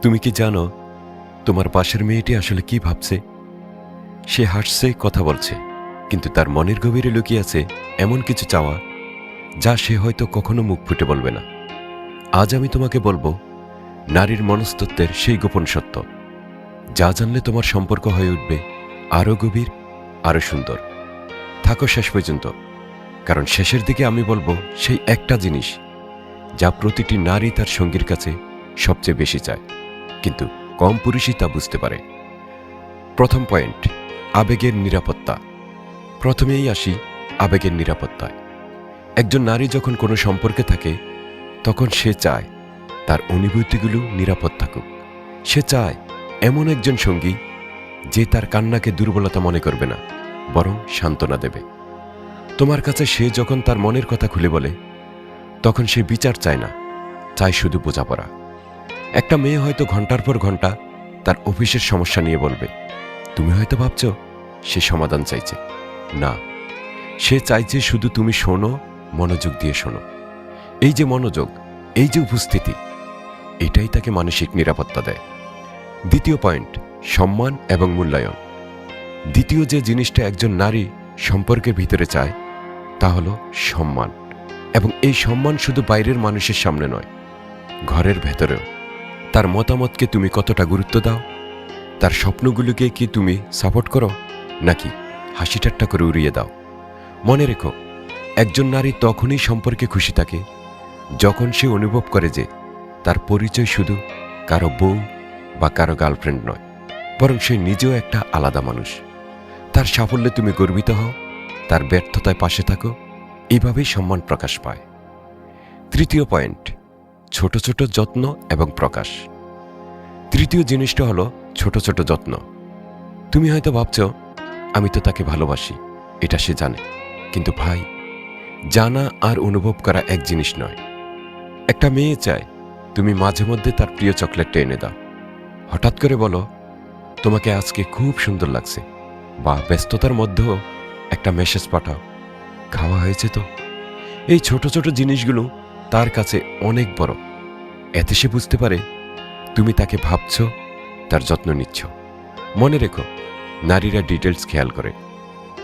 তুমি কি জানো তোমার পাশের মেয়েটি আসলে কি ভাবছে? সে হাসছে, কথা বলছে, কিন্তু তার মনের গভীরে লুকিয়ে আছে এমন কিছু চাওয়া যা সে হয়তো কখনো মুখ ফুটে বলবে না। আজ আমি তোমাকে বলবো নারীর মনস্তত্ত্বের সেই গোপন সত্য, যা জানলে তোমার সম্পর্ক হয়ে উঠবে আরও গভীর, আরও সুন্দর। থাকো শেষ পর্যন্ত, কারণ শেষের দিকে আমি বলবো সেই একটা জিনিস যা প্রতিটি নারী তার সঙ্গীর কাছে সবচেয়ে বেশি চায়, কিন্তু কম পুরুষই তা বুঝতে পারে। প্রথম পয়েন্ট, আবেগের নিরাপত্তা। প্রথমেই আসি আবেগের নিরাপত্তায়। একজন নারী যখন কোনো সম্পর্কে থাকে তখন সে চায় তার অনুভূতিগুলো নিরাপদ থাকুক। সে চায় এমন একজন সঙ্গী যে তার কান্নাকে দুর্বলতা মনে করবে না, বরং সান্ত্বনা দেবে। তোমার কাছে সে যখন তার মনের কথা খুলে বলে তখন সে বিচার চায় না, চায় শুধু বোঝাপড়া। একটা মেয়ে হয়তো ঘন্টার পর ঘন্টা তার অফিসের সমস্যা নিয়ে বলবে, তুমি হয়তো ভাবছ সে সমাধান চাইছে। না, সে চাইছে শুধু তুমি শোনো, মনোযোগ দিয়ে শোনো। এই যে মনোযোগ, এই যে উপস্থিতি, এটাই তাকে মানসিক নিরাপত্তা দেয়। দ্বিতীয় পয়েন্ট, সম্মান এবং মূল্যায়ন। দ্বিতীয় যে জিনিসটা একজন নারী সম্পর্কের ভিতরে চায় তা হলো সম্মান। এবং এই সম্মান শুধু বাইরের মানুষের সামনে নয়, ঘরের ভেতরেও। তার মতামতকে তুমি কতটা গুরুত্ব দাও? তার স্বপ্নগুলোকে কি তুমি সাপোর্ট করো, নাকি হাসি ঠাট্টা করে উড়িয়ে দাও? মনে রেখো, একজন নারী তখনই সম্পর্কে খুশি থাকে যখন সে অনুভব করে যে তার পরিচয় শুধু কারো বউ বা কারো গার্লফ্রেন্ড নয়, বরং সে নিজেও একটা আলাদা মানুষ। তার সাফল্যে তুমি গর্বিত হও, তার ব্যর্থতায় পাশে থাকো। এইভাবেই সম্মান প্রকাশ পায়। তৃতীয় পয়েন্ট, ছোট ছোট যত্ন এবং প্রকাশ। তৃতীয় জিনিসটা হলো ছোট ছোট যত্ন। তুমি হয়তো ভাবছ আমি তো তাকে ভালোবাসি, এটা সে জানে। কিন্তু ভাই, জানা আর অনুভব করা এক জিনিস নয়। একটা মেয়ে চায় তুমি মাঝে মধ্যে তার প্রিয় চকলেটটা এনে দাও। হঠাৎ করে বলো, তোমাকে আজকে খুব সুন্দর লাগছে, বা ব্যস্ততার মধ্যেও একটা মেসেজ পাঠাও, খাওয়া হয়েছে তো। এই ছোট ছোট জিনিসগুলো তার কাছে অনেক বড়। এতে সে বুঝতে পারে তুমি তাকে ভাবছ, তার যত্ন নিচ্ছ। মনে রেখো, নারীরা ডিটেলস খেয়াল করে,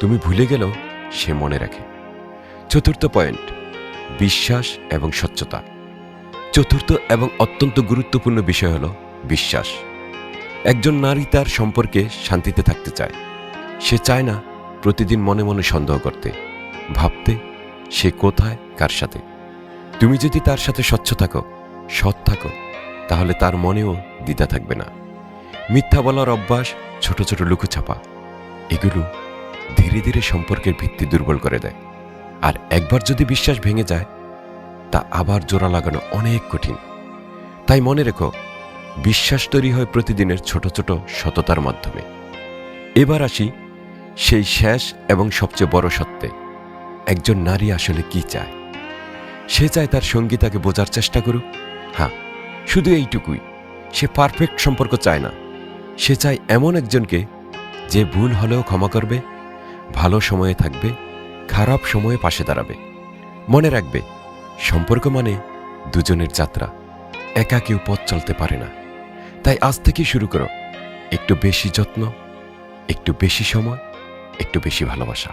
তুমি ভুলে গেলেও সে মনে রাখে। চতুর্থ পয়েন্ট, বিশ্বাস এবং স্বচ্ছতা। চতুর্থ এবং অত্যন্ত গুরুত্বপূর্ণ বিষয় হলো বিশ্বাস। একজন নারী তার সম্পর্কে শান্তিতে থাকতে চায়। সে চায় না প্রতিদিন মনে মনে সন্দেহ করতে, ভাবতে সে কোথায়, কার সাথে। তুমি যদি তার সাথে স্বচ্ছ থাকো, সৎ থাকো, তাহলে তার মনেও দ্বিধা থাকবে না। মিথ্যা বলার অভ্যাস, ছোট ছোট লুকোছাপা, এগুলো ধীরে ধীরে সম্পর্কের ভিত্তি দুর্বল করে দেয়। আর একবার যদি বিশ্বাস ভেঙে যায়, তা আবার জোড়া লাগানো অনেক কঠিন। তাই মনে রেখো, বিশ্বাস তৈরি হয় প্রতিদিনের ছোট ছোট সততার মাধ্যমে। এবার আসি সেই শেষ এবং সবচেয়ে বড় সত্যে, একজন নারী আসলে কি চায়। সে চায় তার সঙ্গী তাকে বোঝার চেষ্টা করুক। হ্যাঁ, শুধু এইটুকুই। সে পারফেক্ট সম্পর্ক চায় না। সে চায় এমন একজনকে যে ভুল হলেও ক্ষমা করবে, ভালো সময়ে থাকবে, খারাপ সময়ে পাশে দাঁড়াবে। মনে রাখবে, সম্পর্ক মানে দুজনের যাত্রা, একা কেউ পথ চলতে পারে না। তাই আজ থেকে শুরু করো একটু বেশি যত্ন, একটু বেশি সময়, একটু বেশি ভালোবাসা।